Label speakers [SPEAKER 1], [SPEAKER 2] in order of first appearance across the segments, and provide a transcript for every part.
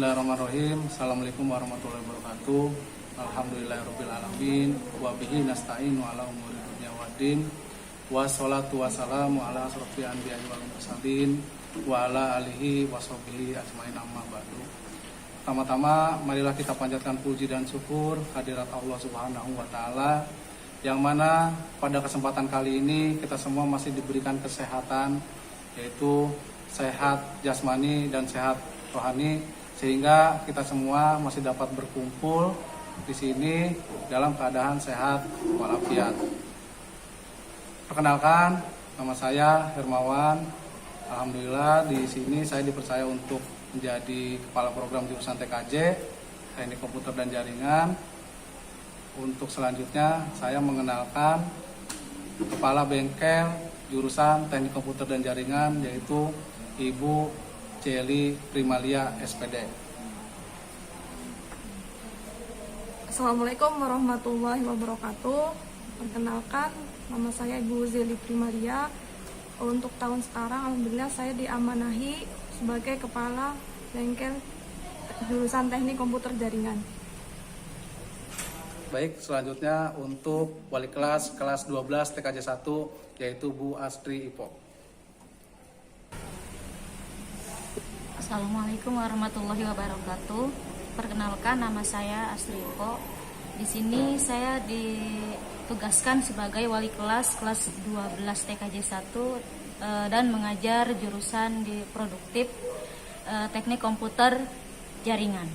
[SPEAKER 1] Bismillahirrahmanirrahim. Assalamualaikum warahmatullahi wabarakatuh. Alhamdulillahirrahmanirrahim. Wabihi nasta'inu ala umuri dunya waddin. Wassalatu wassalamu ala asrofil anbiya'i wal mursalin wa ala alihi washabihi ajmain amma ba'du. Pertama-tama marilah kita panjatkan puji dan syukur hadirat Allah Subhanahu wa taala, yang mana pada kesempatan kali ini kita semua masih diberikan kesehatan, yaitu sehat jasmani dan sehat rohani, sehingga kita semua masih dapat berkumpul di sini dalam keadaan sehat walafiat. Perkenalkan, nama saya Hermawan. Alhamdulillah di sini saya dipercaya untuk menjadi kepala program jurusan TKJ, Teknik Komputer dan Jaringan. Untuk selanjutnya saya mengenalkan kepala bengkel jurusan Teknik Komputer dan Jaringan, yaitu Ibu Celi Primalia SPD.
[SPEAKER 2] Assalamualaikum warahmatullahi wabarakatuh. Perkenalkan, nama saya Ibu Celi Primalia. Untuk tahun sekarang, alhamdulillah saya diamanahi sebagai kepala bengkel jurusan Teknik Komputer Jaringan.
[SPEAKER 1] Baik, selanjutnya untuk wali kelas 12 TKJ 1, yaitu Bu Astri Ipo.
[SPEAKER 3] Assalamualaikum warahmatullahi wabarakatuh. Perkenalkan, nama saya Astri Ipo. Di sini saya ditugaskan sebagai wali kelas 12 TKJ 1 dan mengajar jurusan di produktif Teknik Komputer Jaringan.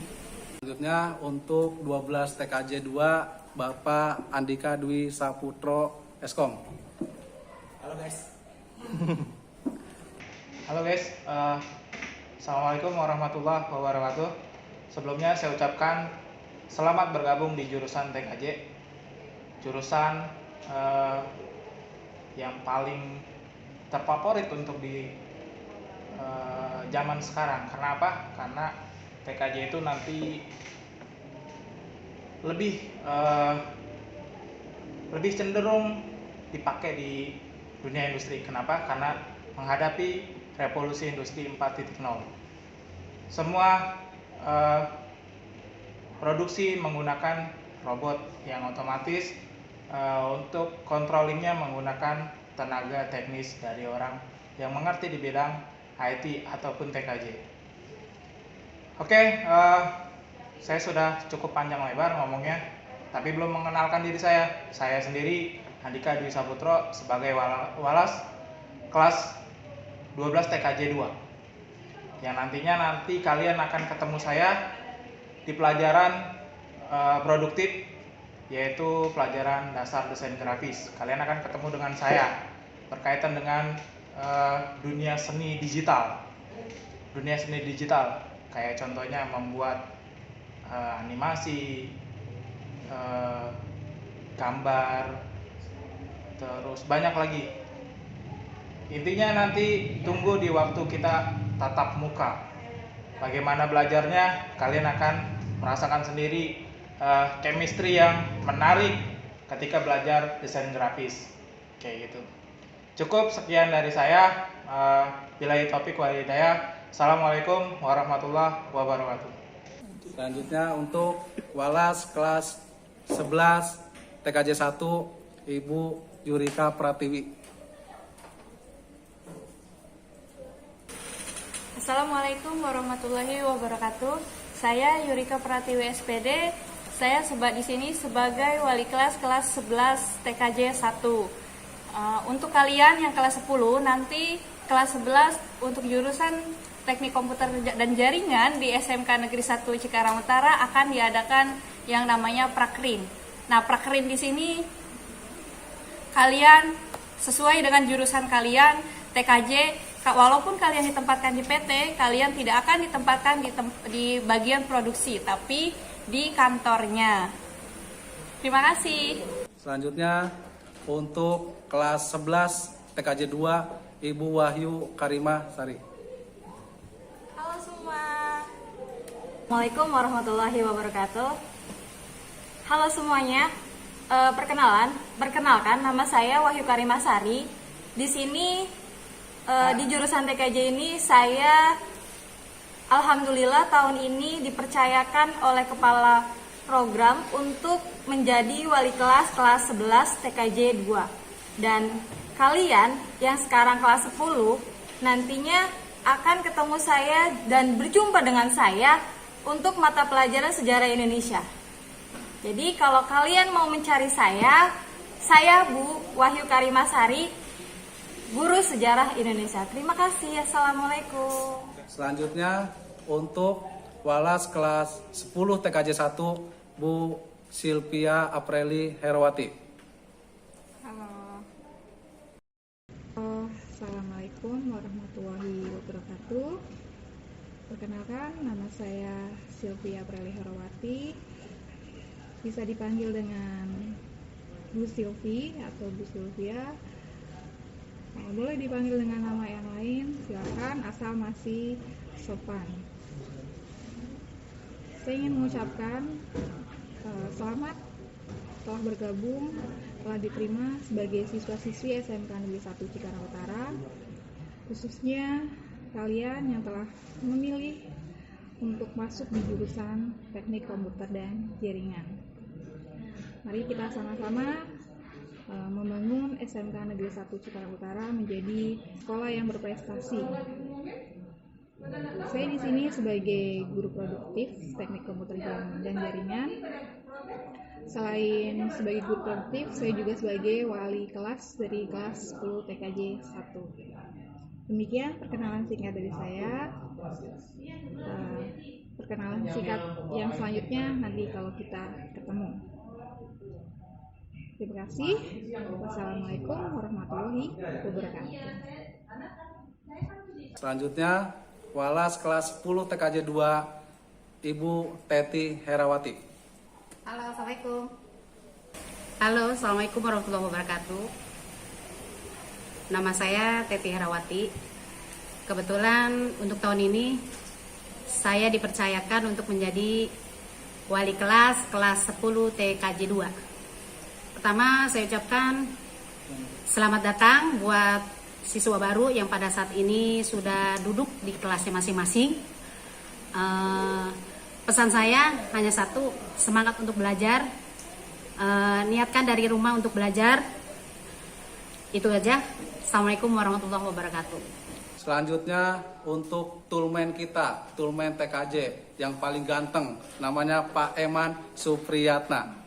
[SPEAKER 1] Selanjutnya untuk 12 TKJ 2, Bapak Andika Dwi Saputro Eskom.
[SPEAKER 4] Halo guys. Halo guys. Assalamualaikum warahmatullahi wabarakatuh. Sebelumnya saya ucapkan selamat bergabung di jurusan TKJ, jurusan yang paling terfavorit untuk di zaman sekarang. Karena apa? Karena TKJ itu nanti lebih cenderung dipakai di dunia industri. Kenapa? Karena menghadapi revolusi industri 4.0. Semua produksi menggunakan robot yang otomatis, untuk controllingnya menggunakan tenaga teknis dari orang yang mengerti di bidang IT ataupun TKJ. Oke, saya sudah cukup panjang lebar ngomongnya, tapi belum mengenalkan diri saya. Saya sendiri Andika Dwi Saputro sebagai walas kelas 12 TKJ 2. Yang nanti kalian akan ketemu saya di pelajaran produktif, yaitu pelajaran dasar desain grafis. Kalian akan ketemu dengan saya berkaitan dengan dunia seni digital. Dunia seni digital, kayak contohnya membuat animasi, gambar, terus banyak lagi. Intinya nanti tunggu di waktu kita tatap muka. Bagaimana belajarnya, kalian akan merasakan sendiri chemistry yang menarik ketika belajar desain grafis. Kayak gitu. Cukup sekian dari saya. Billahi taufiq wal hidayah. Assalamualaikum warahmatullahi wabarakatuh.
[SPEAKER 1] Selanjutnya untuk walas kelas 11 TKJ 1, Ibu Yurika Pratiwi.
[SPEAKER 5] Assalamualaikum warahmatullahi wabarakatuh. Saya Yurika Pratiwi SPD. Saya di sini sebagai wali kelas 11 TKJ 1. Untuk kalian yang kelas 10, nanti kelas 11 untuk jurusan Teknik Komputer dan Jaringan di SMK Negeri 1 Cikarang Utara akan diadakan yang namanya Prakrin. Nah, Prakrin di sini kalian sesuai dengan jurusan kalian TKJ. Walaupun kalian ditempatkan di PT, kalian tidak akan ditempatkan di bagian produksi, tapi di kantornya. Terima kasih.
[SPEAKER 1] Selanjutnya untuk kelas 11 TKJ 2, Ibu Wahyu Karimah Sari.
[SPEAKER 5] Halo semua. Assalamualaikum warahmatullahi wabarakatuh. Halo semuanya. Perkenalkan, nama saya Wahyu Karimah Sari. Di sini di jurusan TKJ ini saya Alhamdulillah tahun ini dipercayakan oleh kepala program untuk menjadi wali kelas kelas 11 TKJ 2. Dan kalian yang sekarang kelas 10 nantinya akan ketemu saya dan berjumpa dengan saya untuk mata pelajaran sejarah Indonesia. Jadi kalau kalian mau mencari saya Bu Wahyu Karimasari, guru sejarah Indonesia. Terima kasih. Assalamualaikum.
[SPEAKER 1] Selanjutnya untuk walas kelas 10 TKJ 1 Bu Silvia Apreli Herawati.
[SPEAKER 6] Halo. Assalamualaikum warahmatullahi wabarakatuh. Perkenalkan, nama saya Silvia Apreli Herawati. Bisa dipanggil dengan Bu Silvi atau Bu Silvia. Boleh dipanggil dengan nama yang lain, silakan asal masih sopan. Saya ingin mengucapkan selamat telah bergabung, telah diterima sebagai siswa-siswi SMK Negeri 1 Cikarang Utara, khususnya kalian yang telah memilih untuk masuk di jurusan Teknik Komputer dan Jaringan. Mari kita sama-sama membangun SMK Negeri 1 Cikarang Utara menjadi sekolah yang berprestasi. Saya di sini sebagai guru produktif Teknik Komputer dan Jaringan. Selain sebagai guru produktif, saya juga sebagai wali kelas dari kelas 10 TKJ 1. Demikian perkenalan singkat dari saya. Perkenalan singkat yang selanjutnya nanti kalau kita ketemu. Terima kasih. Wassalamualaikum warahmatullahi wabarakatuh.
[SPEAKER 1] Selanjutnya walas kelas 10 TKJ 2 Ibu Teti Herawati.
[SPEAKER 7] Halo, Assalamualaikum. Halo, Assalamualaikum warahmatullahi wabarakatuh. Nama saya Teti Herawati. Kebetulan untuk tahun ini saya dipercayakan untuk menjadi wali kelas 10 TKJ 2. Pertama, saya ucapkan selamat datang buat siswa baru yang pada saat ini sudah duduk di kelasnya masing-masing. Pesan saya hanya satu, semangat untuk belajar, niatkan dari rumah untuk belajar. Itu aja. Assalamualaikum warahmatullahi wabarakatuh.
[SPEAKER 1] Selanjutnya untuk tulmen kita, tulmen TKJ yang paling ganteng, namanya Pak Eman Supriyatna.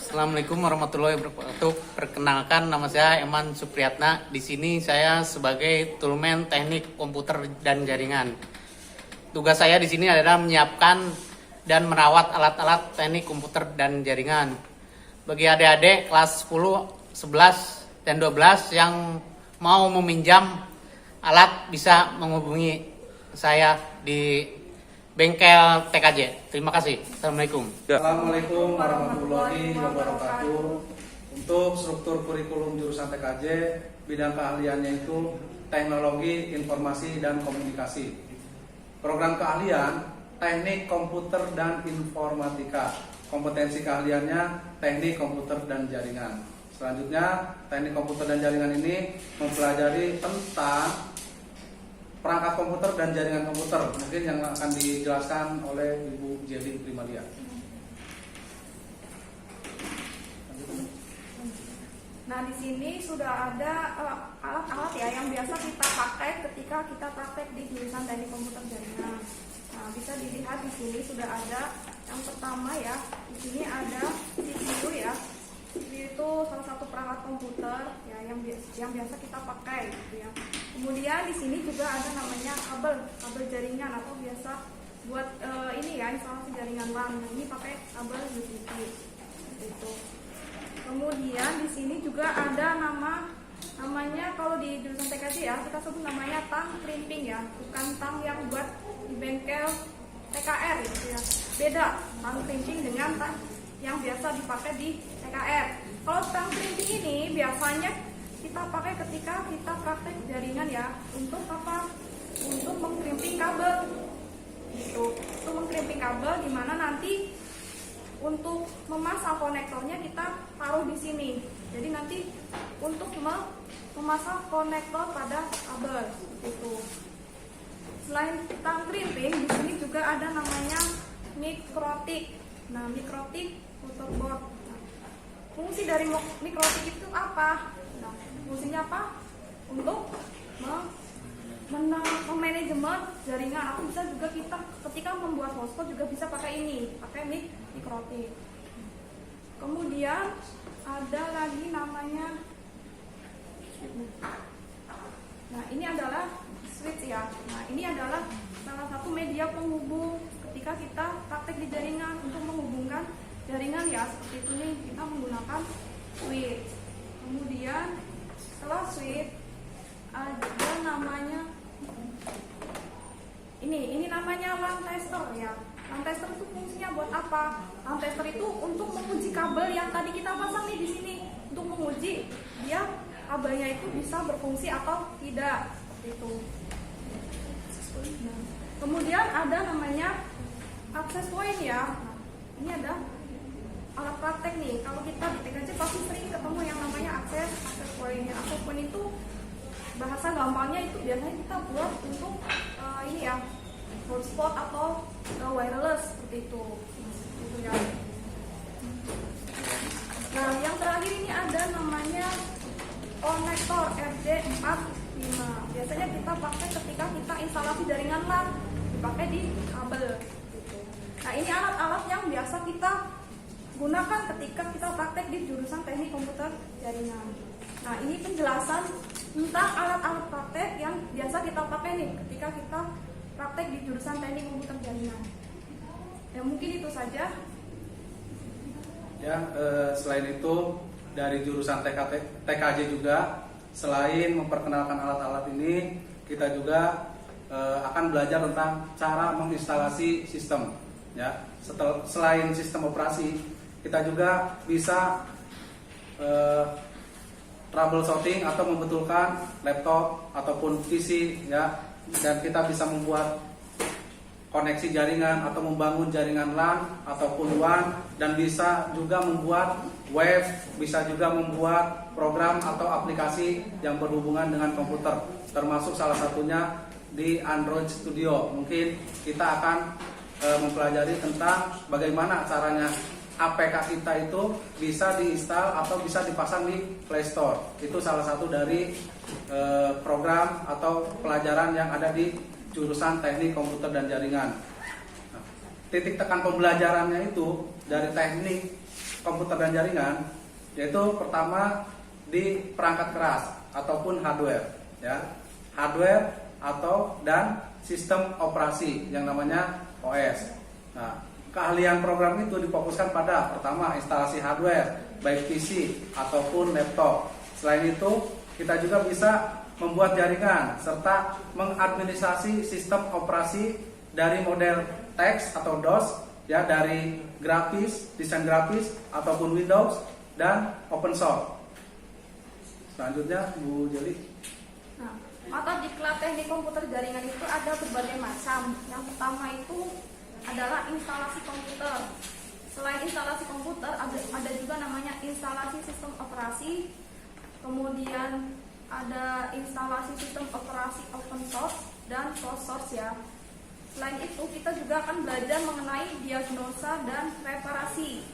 [SPEAKER 8] Assalamualaikum warahmatullahi wabarakatuh. Perkenalkan, nama saya Eman Supriyatna. Di sini saya sebagai tulmen Teknik Komputer dan Jaringan. Tugas saya di sini adalah menyiapkan dan merawat alat-alat teknik komputer dan jaringan. Bagi adik-adik kelas 10, 11, dan 12 yang mau meminjam alat bisa menghubungi saya di bengkel TKJ. Terima kasih. Assalamualaikum.
[SPEAKER 1] Assalamualaikum warahmatullahi wabarakatuh. Untuk struktur kurikulum jurusan TKJ, bidang keahliannya itu teknologi, informasi, dan komunikasi. Program keahlian, teknik komputer dan informatika. Kompetensi keahliannya teknik komputer dan jaringan. Selanjutnya, teknik komputer dan jaringan ini mempelajari tentang perangkat komputer dan jaringan komputer, mungkin yang akan dijelaskan oleh Ibu Jelly Primalia.
[SPEAKER 2] Nah, di sini sudah ada alat-alat ya yang biasa kita pakai ketika kita praktek di jurusan teknik komputer jaringan. Nah, bisa dilihat di sini sudah ada yang pertama ya. Di sini ada CPU ya. CPU itu salah satu perangkat komputer ya yang biasa kita pakai gitu ya. Kemudian di sini juga ada namanya kabel jaringan atau biasa buat ini ya instalasi jaringan LAN. Nah, ini pakai kabel USB itu. Kemudian di sini juga ada namanya kalau di jurusan TKJ ya kita sebut namanya tang crimping ya, bukan tang yang buat di bengkel TKR gitu ya. Beda tang crimping dengan tang yang biasa dipakai di TKR. Kalau tang crimping ini biasanya kita pakai ketika kita praktek jaringan ya. Untuk apa? Untuk mengkrimping kabel. Gitu. Untuk mengkrimping kabel di mana nanti untuk memasang konektornya kita taruh di sini. Jadi nanti untuk memasang konektor pada kabel itu. Selain tentang crimping, di sini juga ada namanya mikrotik. Nah, mikrotik motorboard. Nah, fungsi dari mikrotik itu apa? Nah, fungsinya apa? Untuk memanajemen jaringan. Atau bisa juga kita ketika membuat hotspot juga bisa pakai ini, pakai mikrotik. Kemudian ada lagi namanya, nah ini adalah switch ya. Nah ini adalah salah satu media penghubung ketika kita praktek di jaringan. Untuk menghubungkan jaringan ya seperti itu nih, kita menggunakan switch. Kemudian setelah switch ada namanya ini namanya LAN tester ya. LAN tester itu fungsinya buat apa? LAN tester itu untuk menguji kabel yang tadi kita pasang nih di sini, untuk menguji dia kabelnya itu bisa berfungsi atau tidak, itu. Nah, kemudian ada namanya access point ya. Nah, ini ada alat praktek nih. Kalau kita di TKJ pasti sering ketemu yang namanya access point. Access point itu bahasa gampangnya itu biasanya kita buat untuk ini ya, hotspot atau wireless seperti itu. Gitu ya. Nah, yang terakhir ini ada namanya konektor RJ45. Biasanya kita pakai ketika kita instalasi jaringan LAN, dipakai di kabel. Gitu. Nah, ini alat-alat yang biasa kita gunakan ketika kita praktek di jurusan teknik komputer jaringan. Nah, ini penjelasan tentang alat-alat praktek yang biasa kita pakai nih ketika kita praktek di jurusan teknik komputer jaringan. Ya mungkin itu saja.
[SPEAKER 1] Ya, selain itu dari jurusan TKJ juga, selain memperkenalkan alat-alat ini, kita juga akan belajar tentang cara menginstalasi sistem. Ya, selain sistem operasi, kita juga bisa troubleshooting atau membetulkan laptop ataupun PC ya, dan kita bisa membuat koneksi jaringan atau membangun jaringan LAN ataupun WAN, dan bisa juga membuat web, bisa juga membuat program atau aplikasi yang berhubungan dengan komputer, termasuk salah satunya di Android Studio. Mungkin kita akan mempelajari tentang bagaimana caranya APK kita itu bisa diinstal atau bisa dipasang di Play Store. Itu salah satu dari program atau pelajaran yang ada di jurusan teknik komputer dan jaringan. Nah, titik tekan pembelajarannya itu dari teknik komputer dan jaringan, yaitu pertama di perangkat keras ataupun hardware ya. Hardware atau dan sistem operasi yang namanya OS. Nah, keahlian program itu difokuskan pada pertama instalasi hardware, baik PC ataupun laptop. Selain itu, kita juga bisa membuat jaringan serta mengadministrasi sistem operasi dari model TeX atau DOS ya, dari grafis, desain grafis ataupun Windows dan open source. Selanjutnya Bu Jeli.
[SPEAKER 2] Nah, mata diklat teknik komputer jaringan itu ada berbagai macam. Yang pertama itu adalah instalasi komputer. Selain instalasi komputer, ada juga namanya instalasi sistem operasi. Kemudian ada instalasi sistem operasi open source dan closed source ya. Selain itu, kita juga akan belajar mengenai diagnosa dan reparasi.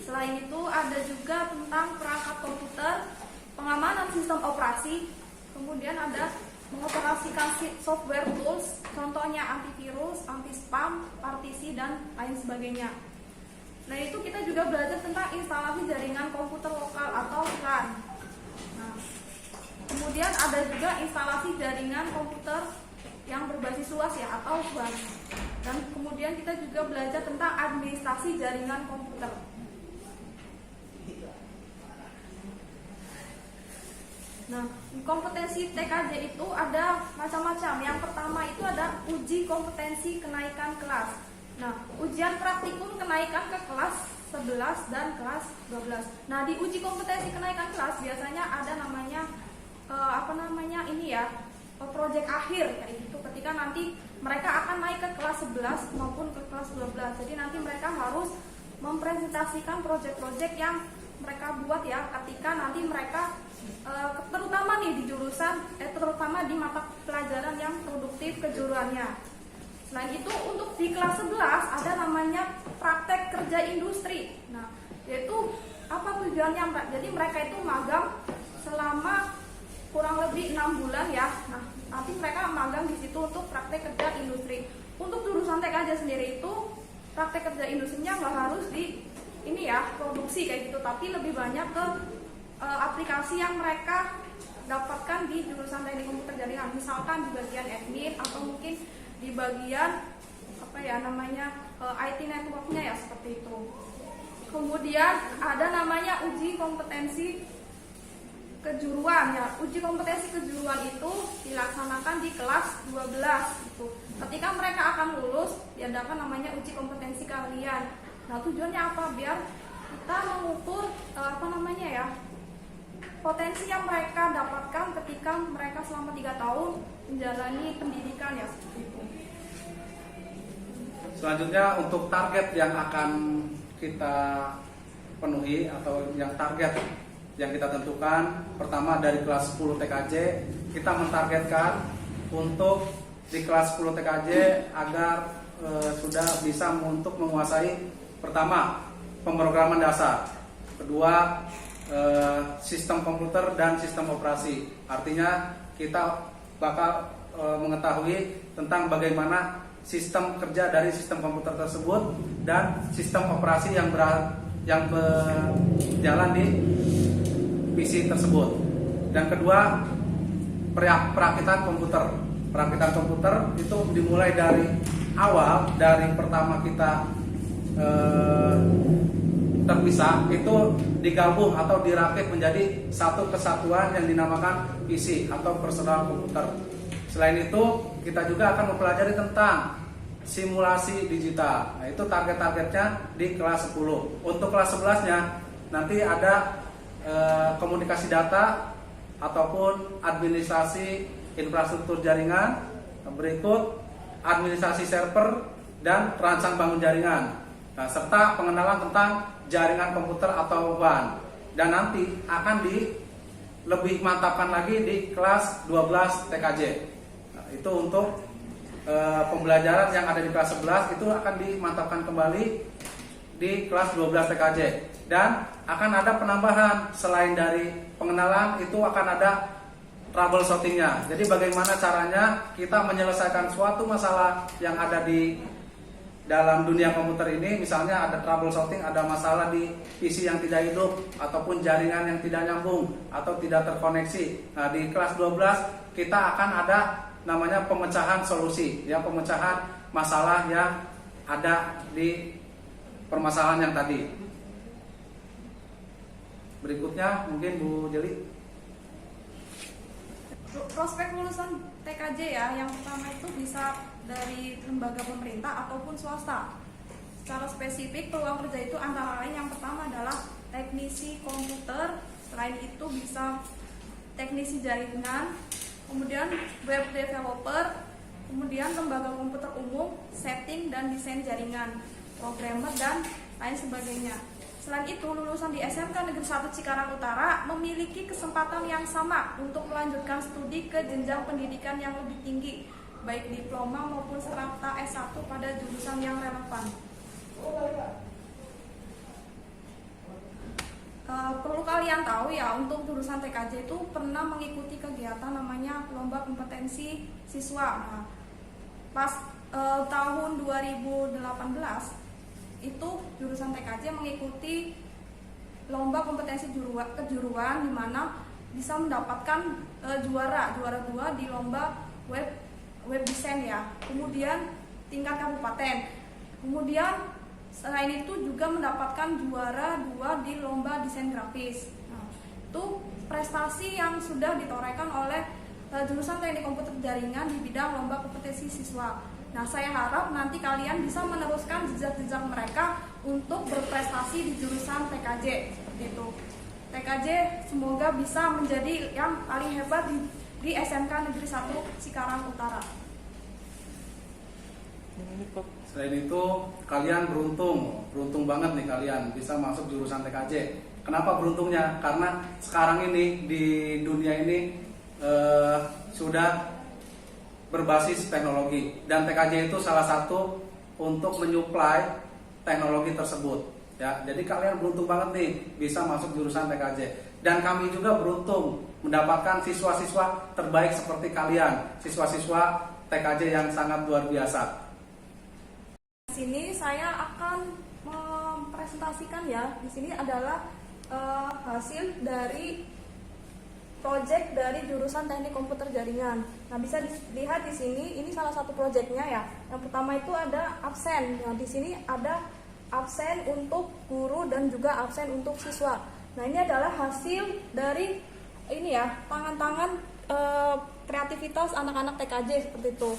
[SPEAKER 2] Selain itu, ada juga tentang perangkat komputer, pengamanan sistem operasi, kemudian ada mengoperasikan software tools, contohnya antivirus, anti-spam, partisi, dan lain sebagainya. Nah, itu kita juga belajar tentang instalasi jaringan komputer lokal atau LAN. Nah, kemudian ada juga instalasi jaringan komputer yang berbasis luas ya atau WAN. Dan kemudian kita juga belajar tentang administrasi jaringan komputer. Nah, kompetensi TKJ itu ada macam-macam. Yang pertama itu ada uji kompetensi kenaikan kelas. Nah, ujian praktikum kenaikan ke kelas 11 dan kelas 12. Nah, di uji kompetensi kenaikan kelas biasanya ada namanya proyek akhir kayak gitu, ketika nanti mereka akan naik ke kelas 11 maupun ke kelas 12. Jadi nanti mereka harus mempresentasikan proyek-proyek yang mereka buat ya ketika nanti mereka terutama nih di jurusan terutama di mata pelajaran yang produktif kejuruannya. Selain itu untuk di kelas 11 ada namanya praktek kerja industri. Nah, yaitu apa tujuannya Mbak? Jadi mereka itu magang selama kurang lebih 6 bulan ya. Nah, nanti mereka magang di situ untuk praktek kerja industri. Untuk jurusan TKJ sendiri itu praktek kerja industrinya nggak harus di ini ya produksi kayak gitu, tapi lebih banyak ke aplikasi yang mereka dapatkan di jurusan teknik komputer jaringan, misalkan di bagian admin atau mungkin di bagian apa ya namanya IT networknya ya seperti itu. Kemudian ada namanya uji kompetensi kejuruan ya. Uji kompetensi kejuruan itu dilaksanakan di kelas 12 gitu. Ketika mereka akan lulus diadakan namanya uji kompetensi keahlian. Nah, tujuannya apa? Biar kita mengukur potensi yang mereka dapatkan ketika mereka selama 3 tahun menjalani pendidikan ya seperti itu.
[SPEAKER 1] Selanjutnya untuk target yang akan kita penuhi atau yang target yang kita tentukan, pertama dari kelas 10 TKJ kita mentargetkan untuk di kelas 10 TKJ agar sudah bisa untuk menguasai pertama pemrograman dasar, kedua sistem komputer dan sistem operasi. Artinya kita bakal mengetahui tentang bagaimana sistem kerja dari sistem komputer tersebut dan sistem operasi yang berjalan di PC tersebut. Dan kedua, perakitan komputer. Perakitan komputer itu dimulai dari awal, dari pertama kita terpisah, itu digabung atau dirakit menjadi satu kesatuan yang dinamakan PC atau personal komputer. Selain itu, kita juga akan mempelajari tentang simulasi digital. Nah, itu target-targetnya di kelas 10. Untuk kelas 11-nya nanti ada komunikasi data ataupun administrasi infrastruktur jaringan, berikut administrasi server dan rancang bangun jaringan. Nah, serta pengenalan tentang jaringan komputer atau WAN. Dan nanti akan lebih mantapkan lagi di kelas 12 TKJ. Nah, itu untuk pembelajaran yang ada di kelas 11 itu akan dimantapkan kembali di kelas 12 TKJ. Dan akan ada penambahan, selain dari pengenalan itu akan ada troubleshootingnya. Jadi bagaimana caranya kita menyelesaikan suatu masalah yang ada di dalam dunia komputer ini. Misalnya ada troubleshooting, ada masalah di PC yang tidak hidup ataupun jaringan yang tidak nyambung atau tidak terkoneksi. Nah, di kelas 12 kita akan ada namanya pemecahan solusi, ya, pemecahan masalah yang ada di permasalahan yang tadi. Berikutnya mungkin Bu Jeli.
[SPEAKER 2] Prospek lulusan TKJ ya, yang pertama itu bisa dari lembaga pemerintah ataupun swasta. Secara spesifik peluang kerja itu antara lain yang pertama adalah teknisi komputer, selain itu bisa teknisi jaringan, kemudian web developer, kemudian lembaga komputer umum, setting dan desain jaringan, programmer dan lain sebagainya. Selain itu, lulusan di SMK Negeri 1 Cikarang Utara memiliki kesempatan yang sama untuk melanjutkan studi ke jenjang pendidikan yang lebih tinggi, baik diploma maupun serta S1 pada jurusan yang relevan. Perlu kalian tahu ya, untuk jurusan TKJ itu pernah mengikuti kegiatan namanya lomba kompetensi siswa. Nah, pas tahun 2018 itu jurusan TKJ mengikuti lomba kompetensi kejuruan di mana bisa mendapatkan juara 2 di lomba web design ya. Kemudian tingkat kabupaten. Kemudian selain itu juga mendapatkan juara 2 di lomba desain grafis. Nah, itu prestasi yang sudah ditorehkan oleh jurusan teknik komputer jaringan di bidang lomba kompetensi siswa. Nah, saya harap nanti kalian bisa meneruskan jejak-jejak mereka untuk berprestasi di jurusan TKJ. Seperti itu. TKJ semoga bisa menjadi yang paling hebat di SMK Negeri 1 Cikarang Utara.
[SPEAKER 1] Selain itu, kalian beruntung banget nih kalian bisa masuk jurusan TKJ. Kenapa beruntungnya? Karena sekarang ini di dunia ini sudah berbasis teknologi dan TKJ itu salah satu untuk menyuplai teknologi tersebut. Ya, jadi kalian beruntung banget nih bisa masuk jurusan TKJ. Dan kami juga beruntung mendapatkan siswa-siswa terbaik seperti kalian, siswa-siswa TKJ yang sangat luar biasa.
[SPEAKER 2] Di sini saya akan mempresentasikan ya. Di sini adalah hasil dari proyek dari jurusan Teknik Komputer Jaringan. Nah, bisa dilihat di sini, ini salah satu proyeknya ya. Yang pertama itu ada absen. Nah, di sini ada absen untuk guru dan juga absen untuk siswa. Nah, ini adalah hasil dari ini ya, tangan-tangan kreativitas anak-anak TKJ seperti itu.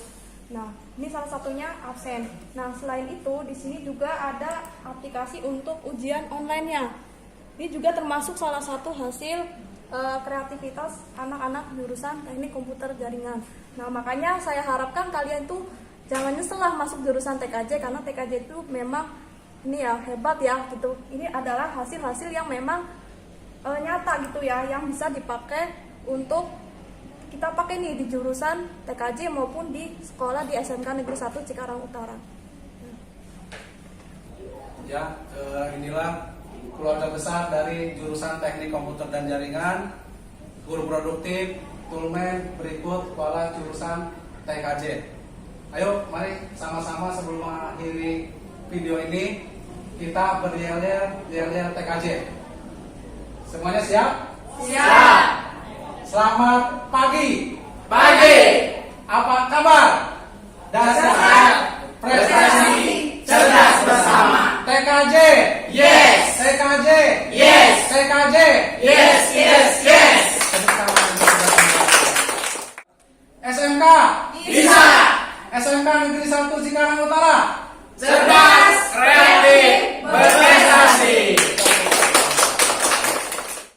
[SPEAKER 2] Nah, ini salah satunya absen. Nah, selain itu di sini juga ada aplikasi untuk ujian online-nya. Ini juga termasuk salah satu hasil kreativitas anak-anak jurusan Teknik Komputer Jaringan. Nah, makanya saya harapkan kalian tuh jangan nyesel lah masuk jurusan TKJ, karena TKJ itu memang ini ya hebat ya gitu. Ini adalah hasil-hasil yang memang nyata gitu ya, yang bisa dipakai untuk kita pakai nih di jurusan TKJ maupun di sekolah di SMK Negeri 1 Cikarang Utara.
[SPEAKER 1] Ya, inilah keluarga besar dari jurusan Teknik Komputer dan Jaringan, guru produktif, Tulmen, berikut kepala jurusan TKJ. Ayo, mari sama-sama sebelum mengakhiri video ini kita beryel-yel TKJ. Semuanya siap?
[SPEAKER 9] Siap.
[SPEAKER 1] Selamat pagi.
[SPEAKER 9] Pagi.
[SPEAKER 1] Apa kabar?
[SPEAKER 9] Sehat. Prestasi. Cerdas bersama.
[SPEAKER 1] TKJ.
[SPEAKER 9] Yes.
[SPEAKER 1] TKJ.
[SPEAKER 9] Yes.
[SPEAKER 1] TKJ.
[SPEAKER 9] Yes. Yes. Yes.
[SPEAKER 1] SMK.
[SPEAKER 9] Bisa.
[SPEAKER 1] SMK Negeri 1 Cikarang Utara.
[SPEAKER 9] Cerdas.